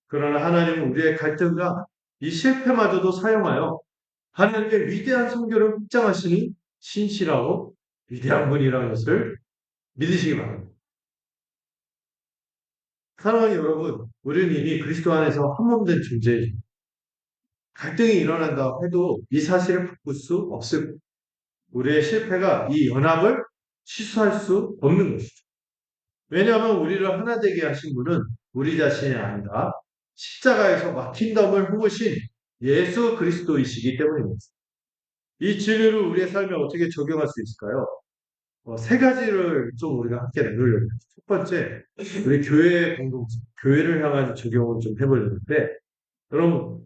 그러나 하나님은 우리의 갈등과 이 실패마저도 사용하여 하나님의 위대한 성교를 확장하시니 신실하고 위대한 분이라는 것을 믿으시기 바랍니다. 사랑하는 여러분, 우리는 이미 그리스도 안에서 한 몸 된 존재이죠. 갈등이 일어난다 해도 이 사실을 바꿀 수 없을 우리의 실패가 이 연합을 취소할 수 없는 것이죠. 왜냐하면 우리를 하나 되게 하신 분은 우리 자신이 아니라 십자가에서 막힌 덤을 홈으신 예수 그리스도이시기 때문입니다. 이 진리를 우리의 삶에 어떻게 적용할 수 있을까요? 세 가지를 좀 우리가 함께 나누려고 해요. 첫 번째, 우리 교회 공동체, 교회를 향한 적용을 좀 해보려는데, 여러분,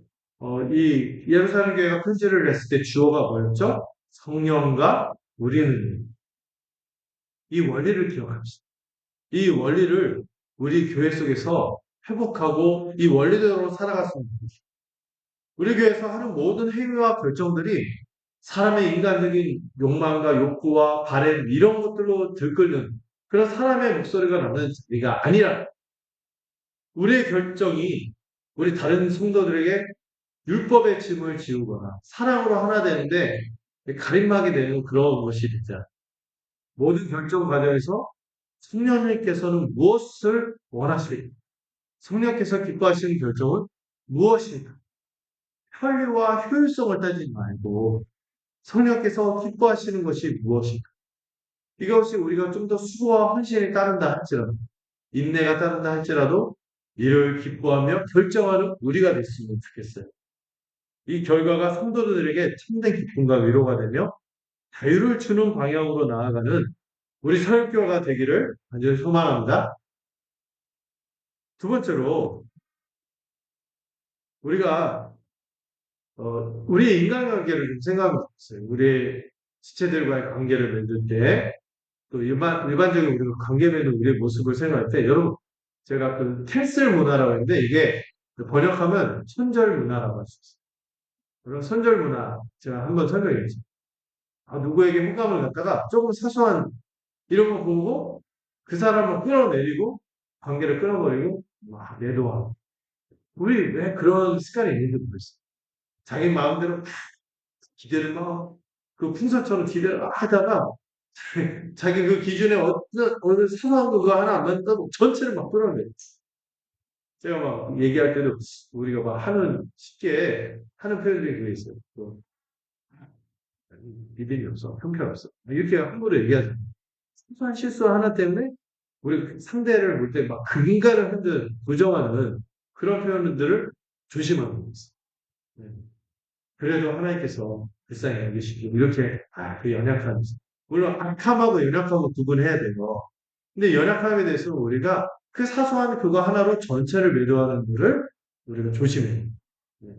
이 예루살렘 교회가 편지를 냈을 때 주어가 뭐였죠? 성령과 우리는 이 원리를 기억합시다. 이 원리를 우리 교회 속에서 회복하고 이 원리대로 살아갔으면 좋겠습니다. 우리 교회에서 하는 모든 행위와 결정들이 사람의 인간적인 욕망과 욕구와 바램 이런 것들로 들끓는 그런 사람의 목소리가 나는 자리가 아니라 우리의 결정이 우리 다른 성도들에게 율법의 짐을 지우거나 사랑으로 하나 되는데 가림막이 되는 그런 것이 되자. 모든 결정 과정에서 성령님께서는 무엇을 원하실까? 성령께서 기뻐하시는 결정은 무엇일까? 편리와 효율성을 따지지 말고 성령께서 기뻐하시는 것이 무엇일까? 이것이 우리가 좀 더 수고와 헌신이 따른다 할지라도 인내가 따른다 할지라도 이를 기뻐하며 결정하는 우리가 됐으면 좋겠어요. 이 결과가 성도들에게 참된 기쁨과 위로가 되며 자유를 주는 방향으로 나아가는 우리 서역교가 되기를 간절히 소망합니다. 두 번째로 우리가 우리의 인간관계를 좀 생각해 보세요. 우리의 지체들과의 관계를 맺을 때 또 일반적인 우리가 관계 맺는 우리의 모습을 생각할 때 여러분 제가 그 캔슬 문화라고 했는데 이게 번역하면 손절 문화라고 할 수 있어요. 그런 손절 문화 제가 한번 설명해 드릴게요. 누구에게 호감을 갖다가 조금 사소한 이런 거 보고 그 사람을 끌어내리고 관계를 끊어버리고 막 내도하고 우리 왜 그런 습관이 있는지 모르겠어요. 자기 마음대로 기대를 막 그 풍선처럼 기대를 막 하다가 자기 그 기준에 어느 사소한 거 그거 하나 안 맞는다고 전체를 막 끌어내요. 제가 막 얘기할 때도 우리가 막 쉽게 하는 표현들이 그게 있어요. 믿음이 없어, 형편없어. 이렇게 함부로 얘기하잖아요. 사소한 실수 하나 때문에 우리 상대를 볼 때 막 근간을 흔든, 부정하는 그런 표현들을 조심하는 거죠. 네. 그래도 하나님께서 불쌍히 여기시고 이렇게 그 연약함이 있어. 물론 악함하고 연약함을 구분해야 돼요. 근데 연약함에 대해서 우리가 그 사소한 그거 하나로 전체를 매도하는 거를 우리가 조심해야 돼요. 네.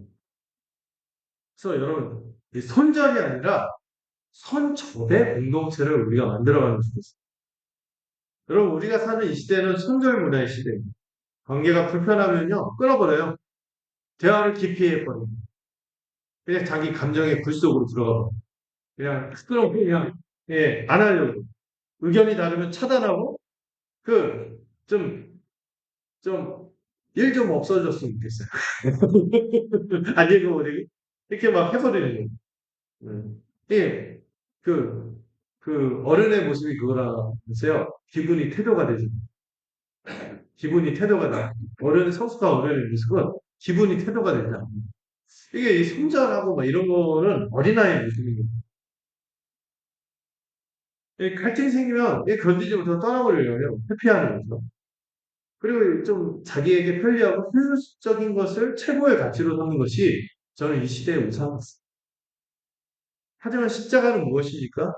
그래서 여러분, 이 손절이 아니라 선접의 공동체를 우리가 만들어가는 것이겠어요. 여러분, 우리가 사는 이 시대는 손절 문화의 시대입니다. 관계가 불편하면요, 끊어버려요. 대화를 기피해버려요. 그냥 자기 감정의 굴 속으로 들어가 버려요. 그냥 끊어, 그냥, 예, 안 하려고. 의견이 다르면 차단하고, 그, 좀, 좀, 일 좀 없어졌으면 좋겠어요. 아니고, 이렇게 막 해버리는 거예요. 예, 그, 어른의 모습이 그거라면서요. 기분이 태도가 되죠. 기분이 태도가 나. 성숙한 어른의 모습은 기분이 태도가 되죠. 이게 이 손절하고 막 이런 거는 어린아이의 모습입니다. 갈등이 생기면 견디지 못하고 떠나버리려고요. 회피하는 거죠. 그리고 좀 자기에게 편리하고 효율적인 것을 최고의 가치로 삼는 것이 저는 이 시대의 우상입니다. 하지만 십자가는 무엇입니까?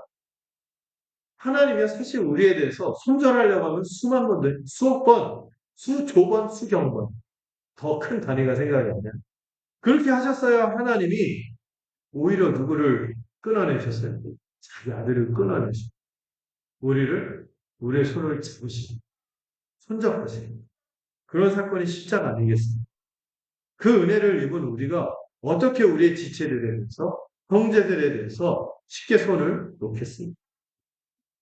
하나님이 사실 우리에 대해서 손절하려고 하면 수만 번, 수억 번, 수조 번, 수경 번 더 큰 단위가 생각이 안 나요. 그렇게 하셨어야 하나님이 오히려 누구를 끊어내셨어요. 자기 아들을 끊어내시고 우리의 손을 잡으시고 손잡으시고 그런 사건이 십자가 아니겠습니까? 그 은혜를 입은 우리가 어떻게 우리의 지체들에 대해서 형제들에 대해서 쉽게 손을 놓겠습니까?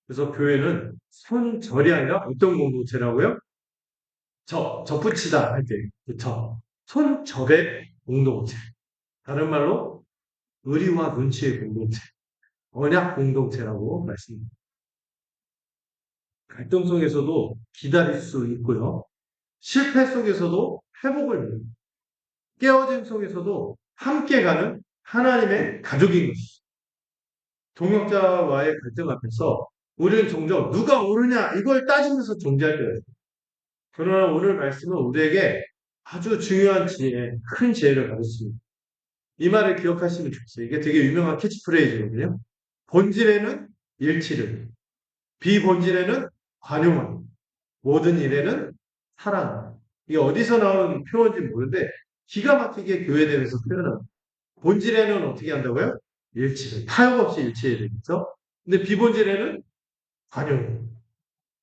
그래서 교회는 손절이 아니라 어떤 공동체라고요? 접붙이다 할 때, 그쵸? 손접의 공동체. 다른 말로, 의리와 눈치의 공동체. 언약 공동체라고 말씀입니다. 갈등 속에서도 기다릴 수 있고요. 실패 속에서도 회복을 합니다. 깨어짐 속에서도 함께 가는 하나님의 가족인 것이죠. 동역자와의 갈등 앞에서 우리는 종종 누가 옳으냐 이걸 따지면서 존재할 때가 있어요. 그러나 오늘 말씀은 우리에게 아주 중요한 지혜, 큰 지혜를 가르칩니다. 이 말을 기억하시면 좋겠어요. 이게 되게 유명한 캐치프레이즈거든요. 본질에는 일치를, 비본질에는 관용함, 모든 일에는 사랑. 이게 어디서 나온 표현인지 모르는데 기가 막히게 교회대에서 표현합니다. 본질에는 어떻게 한다고요? 일치를. 타협 없이 일치해야 되겠죠? 근데 비본질에는 관용.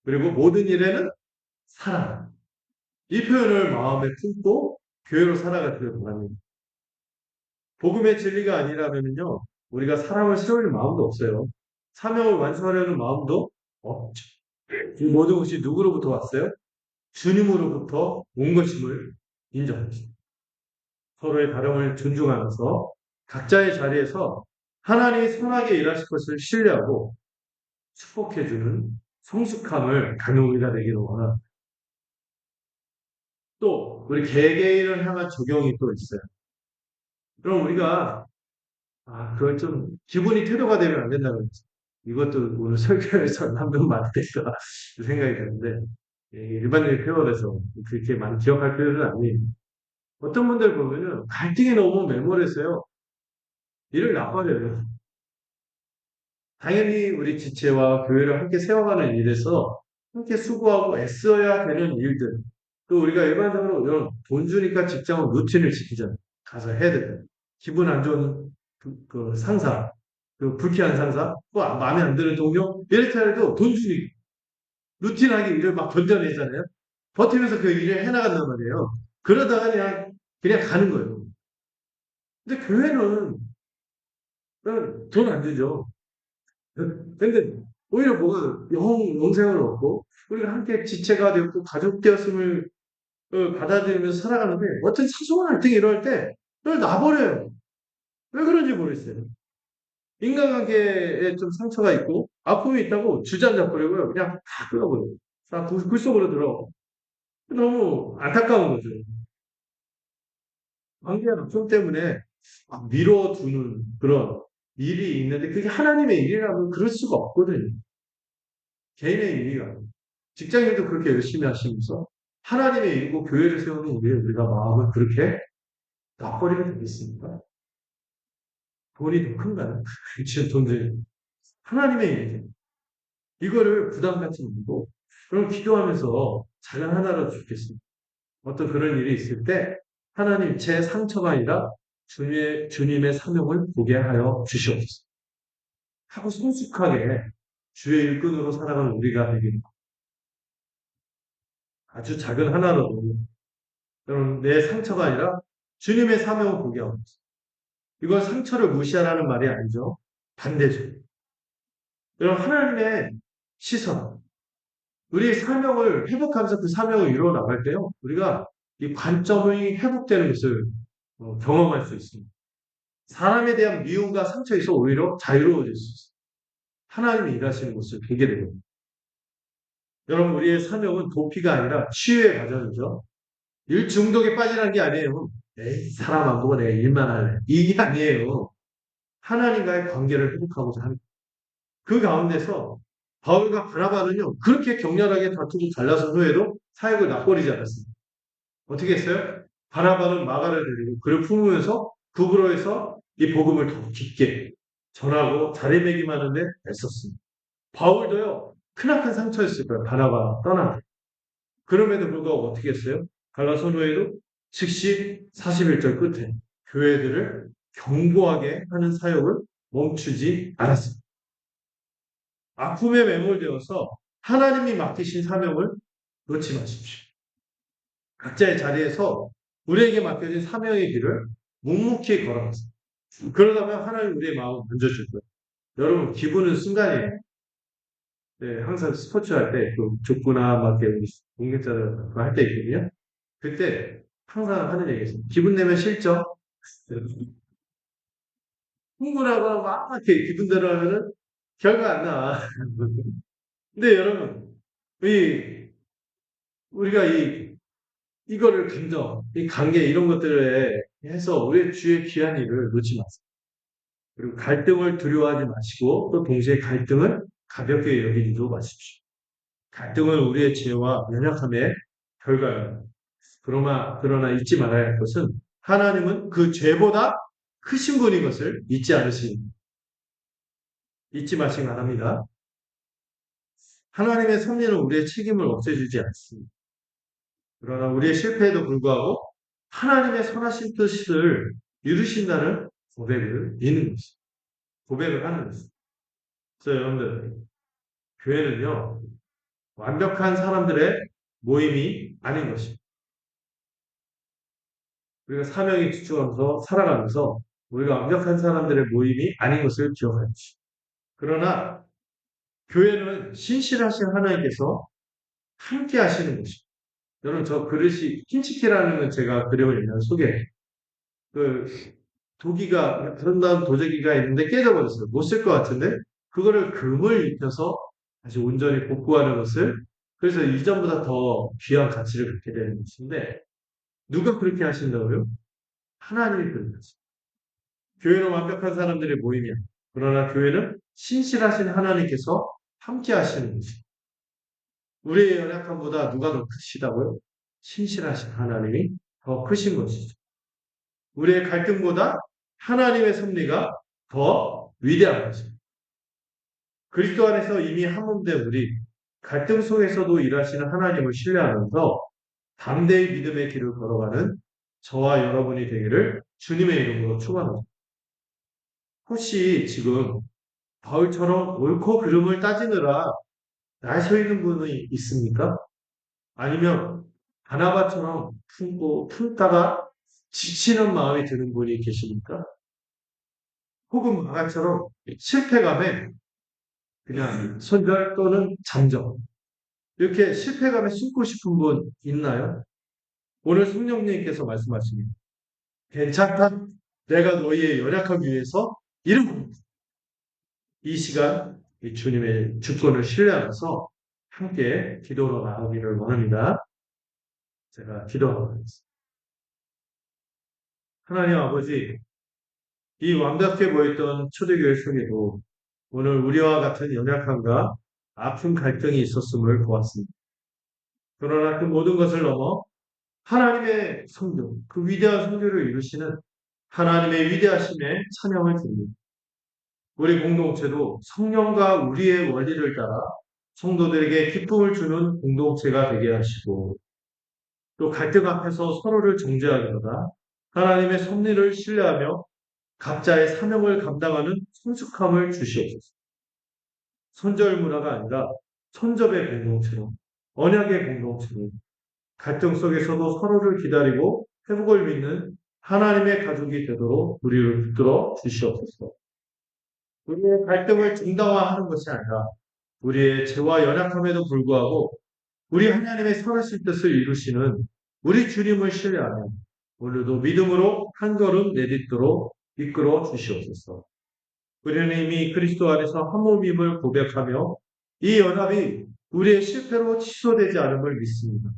그리고 모든 일에는 사랑. 이 표현을 마음에 품고 교회로 살아가기를 바랍니다. 복음의 진리가 아니라면요, 우리가 사람을 세울 마음도 없어요. 사명을 완수하려는 마음도 없죠. 이 모든 것이 누구로부터 왔어요? 주님으로부터 온 것임을 인정합니다. 서로의 다름을 존중하면서 각자의 자리에서 하나님이 선하게 일하실 것을 신뢰하고 축복해주는 성숙함을 갖는 우리가 되기를 원합니다. 또 우리 개개인을 향한 적용이 또 있어요. 그럼 우리가 그건 좀 기분이 태도가 되면 안 된다고 그랬죠. 이것도 오늘 설교에서 한번 말했다 생각이 드는데 일반적인 표현에서 그렇게 많이 기억할 필요는 아니에요. 어떤 분들 보면은 갈등이 너무 매몰해서요. 일을 나빠져요. 당연히 우리 지체와 교회를 함께 세워가는 일에서 함께 수고하고 애써야 되는 일들. 또 우리가 일반적으로 이런 돈 주니까 직장은 루틴을 지키잖아요. 가서 해야 되잖아요. 기분 안 좋은 그 상사, 그 불쾌한 상사, 또 마음에 안 드는 동료, 이럴 때라도 돈 주니까 루틴하게 일을 막 견뎌내잖아요. 버티면서 그 일을 해나간단 말이에요. 그러다가 그냥 가는 거예요. 근데 교회는 돈 안 주죠. 근데 오히려 뭐가 영생을 얻고 우리가 함께 지체가 되었고 가족 되었음을 받아들이면서 살아가는데 어떤 사소한 갈등이 일어날 때 그걸 놔버려요. 왜 그런지 모르겠어요. 인간관계에 좀 상처가 있고 아픔이 있다고 주저앉아버리고요. 그냥 다 끊어버려요. 다 굴속으로 들어. 너무 안타까운 거죠. 관계의 아픔 때문에 막 미뤄두는 그런 일이 있는데 그게 하나님의 일이라면 그럴 수가 없거든요. 개인의 일이가 아니에요. 직장인도 그렇게 열심히 하시면서 하나님의 일이고 교회를 세우는 우리가 마음을 그렇게 놔버리게 되겠습니까? 돈이 더 큰가요? 지금 돈들. 하나님의 일이에요. 이거를 부담 갖지 말고, 그럼 기도하면서 작은 하나라도 좋겠습니다. 어떤 그런 일이 있을 때, 하나님 제 상처가 아니라 주님의 사명을 보게 하여 주시옵소서. 하고 성숙하게 주의 일꾼으로 살아가는 우리가 되길 아주 작은 하나로도 여러분 내 상처가 아니라 주님의 사명을 보게 하옵소서. 이건 상처를 무시하라는 말이 아니죠. 반대죠. 여러분 하나님의 시선, 우리의 사명을 회복하면서 그 사명을 이루어 나갈 때요. 우리가 이 관점이 회복되는 것을 경험할 수 있습니다. 사람에 대한 미움과 상처에서 오히려 자유로워질 수 있어요. 하나님이 일하시는 것을 보게 됩니다. 여러분 우리의 사명은 도피가 아니라 치유의 과정이죠. 일 중독에 빠지라는 게 아니에요. 에이, 사람 안 보고 내가 일만 할래. 이게 아니에요. 하나님과의 관계를 회복하고자 하는 그 가운데서 바울과 바나바는요. 그렇게 격렬하게 다투고 잘나선 후에도 사역을 놔버리지 않았습니다. 어떻게 했어요? 바나바는 마가를 데리고 그를 품으면서 구브로에서 이 복음을 더 깊게 전하고 자리매김 하는데 애썼습니다. 바울도요. 크나큰 상처였을 거예요. 바나바 떠나. 그럼에도 불구하고 어떻게 했어요? 갈라선 후에도 즉시 41절 끝에 교회들을 경고하게 하는 사역을 멈추지 않았습니다. 아픔에 매몰되어서 하나님이 맡기신 사명을 놓지 마십시오. 각자의 자리에서 우리에게 맡겨진 사명의 길을 묵묵히 걸어가세요. 그러다 보면 하나님 우리의 마음을 만져줄 거예요. 여러분 기분은 순간이에요. 네, 항상 스포츠 할 때, 그 족구나 막 이렇게 우리 공격자들 할 때 있거든요. 그때 항상 하는 얘기가 있어요. 기분 내면 싫죠? 흥분하고 막 이렇게 기분대로 하면은 결과 안 나. 근데 여러분, 우리가 이거를 감정, 이 관계 이런 것들에 해서 우리의 주의 귀한 일을 놓지 마세요. 그리고 갈등을 두려워하지 마시고 또 동시에 갈등을 가볍게 여기지도 마십시오. 갈등은 우리의 죄와 연약함의 결과입니다. 그러나 잊지 말아야 할 것은 하나님은 그 죄보다 크신 분인 것을 잊지 마시기 바랍니다. 하나님의 섭리는 우리의 책임을 없애주지 않습니다. 그러나 우리의 실패에도 불구하고 하나님의 선하신 뜻을 이루신다는 고백을 믿는 것입니다. 고백을 하는 것입니다. 그래서 여러분들, 교회는요, 완벽한 사람들의 모임이 아닌 것입니다. 우리가 사명에 집중하면서 살아가면서 우리가 완벽한 사람들의 모임이 아닌 것을 기억하십시오. 그러나 교회는 신실하신 하나님께서 함께 하시는 것입니다. 여러분 저 그릇이 킨치키라는 건 제가 그림을 읽는 속에 그 도기가 아름다운 도자기가 있는데 깨져버렸어요. 못 쓸 것 같은데 그거를 금을 입혀서 다시 온전히 복구하는 것을 그래서 이전보다 더 귀한 가치를 갖게 되는 것인데 누가 그렇게 하신다고요? 하나님이 그렇게 하십니다. 교회는 완벽한 사람들의 모임이야. 그러나 교회는 신실하신 하나님께서 함께 하시는 것입니다. 우리의 연약함보다 누가 더 크시다고요? 신실하신 하나님이 더 크신 것이죠. 우리의 갈등보다 하나님의 섭리가 더 위대한 것입니다. 그리스도 안에서 이미 한 몸된 우리, 갈등 속에서도 일하시는 하나님을 신뢰하면서 담대히 믿음의 길을 걸어가는 저와 여러분이 되기를 주님의 이름으로 축원합니다. 혹시 지금 바울처럼 옳고 그름을 따지느라 나서 있는 분이 있습니까? 아니면 바나바처럼 품다가 지치는 마음이 드는 분이 계십니까? 혹은 마가처럼 실패감에 그냥 손절 또는 잠정 이렇게 실패감에 숨고 싶은 분 있나요? 오늘 성령님께서 말씀하십니다. 괜찮다. 내가 너희의 연약함 위해서 이루고 이 시간 이 주님의 주권을 신뢰하면서 함께 기도로 나가기를 원합니다. 제가 기도하겠습니다. 하나님 아버지, 이 완벽해 보였던 초대교회 속에도 오늘 우리와 같은 연약함과 아픈 갈등이 있었음을 보았습니다. 그러나 그 모든 것을 넘어 하나님의 성교, 그 위대한 성교를 이루시는 하나님의 위대하심에 찬양을 드립니다. 우리 공동체도 성령과 우리의 원리를 따라 성도들에게 기쁨을 주는 공동체가 되게 하시고 또 갈등 앞에서 서로를 정죄하기보다 하나님의 섭리를 신뢰하며 각자의 사명을 감당하는 성숙함을 주시옵소서. 선절 문화가 아니라 천접의 공동체로 언약의 공동체로 갈등 속에서도 서로를 기다리고 회복을 믿는 하나님의 가족이 되도록 우리를 붙들어 주시옵소서. 우리의 갈등을 정당화하는 것이 아니라 우리의 죄와 연약함에도 불구하고 우리 하나님의 선하신 뜻을 이루시는 우리 주님을 신뢰하며 오늘도 믿음으로 한 걸음 내딛도록 이끌어 주시옵소서. 우리는 이미 그리스도 안에서 한 몸임을 고백하며 이 연합이 우리의 실패로 취소되지 않음을 믿습니다.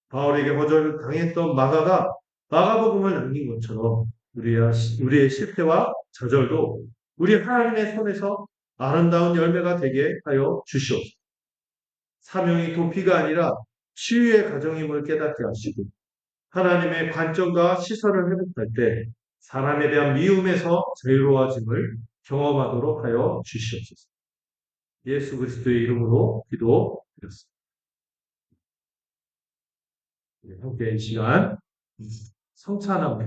바울에게 거절당했던 마가가 마가복음을 남긴 것처럼 우리의 실패와 좌절도 우리 하나님의 손에서 아름다운 열매가 되게 하여 주시옵소서. 사명이 도피가 아니라 치유의 과정임을 깨닫게 하시고 하나님의 관점과 시선을 회복할 때 사람에 대한 미움에서 자유로워짐을 경험하도록 하여 주시옵소서. 예수 그리스도의 이름으로 기도드렸습니다. 함께 이 시간 성찬하고